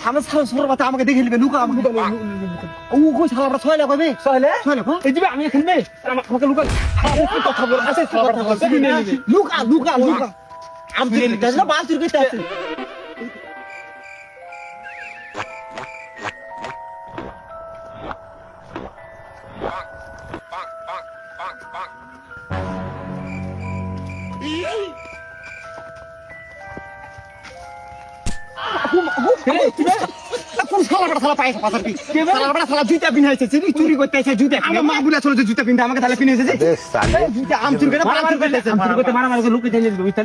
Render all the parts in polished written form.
আমার সারা সর বাতা আমাকে দেখে নেবে লুকা আমাকে ও কই সালাটা ছয়লা কবে ছয়লা এই দিবে আমি খেলবে আমাকে লুকা কথা বল আছে সালাটা লুকা লুকা লুকা আমি দিলে না বাল চুরি করতে আছে চুরি করতে জুতা আমার মা বুলা চলে জুতা পিনতে আমাকে তাহলে পিনে এসেছে আম চুরি করে মারামারি লুকে দিয়ে দিবে বুঝতে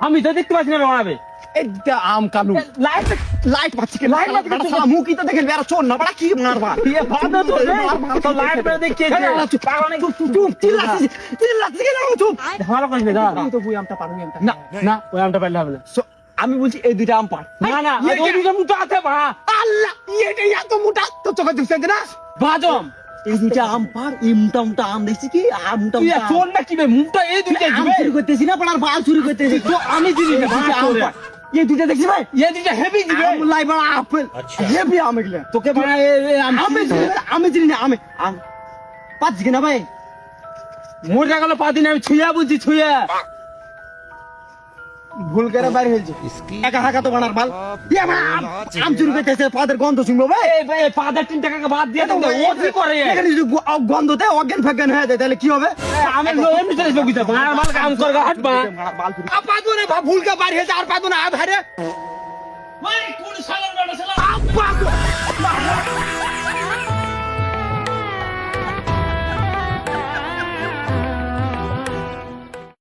আমি তো দেখতে পাচ্ছি না বাড়াবে এটা আম কালু লাইট লাইট পাচ্ছি কি লাইট সালা মুখই তো দেখে বেরা চোর না বড় কি মারবা এ ভালো তো লাইট পরে দেখে পাগল নাই চুপ চিল্লাছিস কি না চুপ ভালো করিস না আমি তো বুই আমটা পারবো আমটা না না ওই আমটা পারলে হবে না আমি বলছি এই দুইটা আম পার না না ওই দুইটা মোটা আছে বা আল্লাহ এটা এত মোটা তো চোখে দেখছেন না বাজম এই দুইটা আম পার এই মোটা মোটা আম দেখছি কি আর মোটা মোটা চোর না কি বে মোটা এই দুইটা দিবে চুরি করতেছি না পড়ার বাল চুরি করতেছি তো আমি দিলি না আম পার ये দুইটা দেখছি ভাই ये দুইটা হেভি দিবে আম লাই বড় আপেল হেভি আম এগুলা তোকে বড় আমি দিলি না আম পাঁচ কি না ভাই মোর জায়গা পাঁচ দিন আমি ছুঁয়া বুঝছি ছুঁয়া ভুল করে বাইরে হয়েছে একা হাকা তো বানার মাল আম চুরি করতেছে পাদের গন্ধ শুনবো ভাই ভাই পাদের 3 টাকা বাদ দিয়ে দাও ও কি করে এখানে যদি গন্ধতে অজ্ঞান ফাজ্ঞান হয়ে যায় তাহলে কি হবে আমি এমনি চলে যাবো কিতা বানার মাল কাম করগা হট মা আ পাদো না ভুল কা বাইরে হয়েছে আর পাদো না আ ভাইরে ভাই কোন শালার বেটা শালা আ পাদো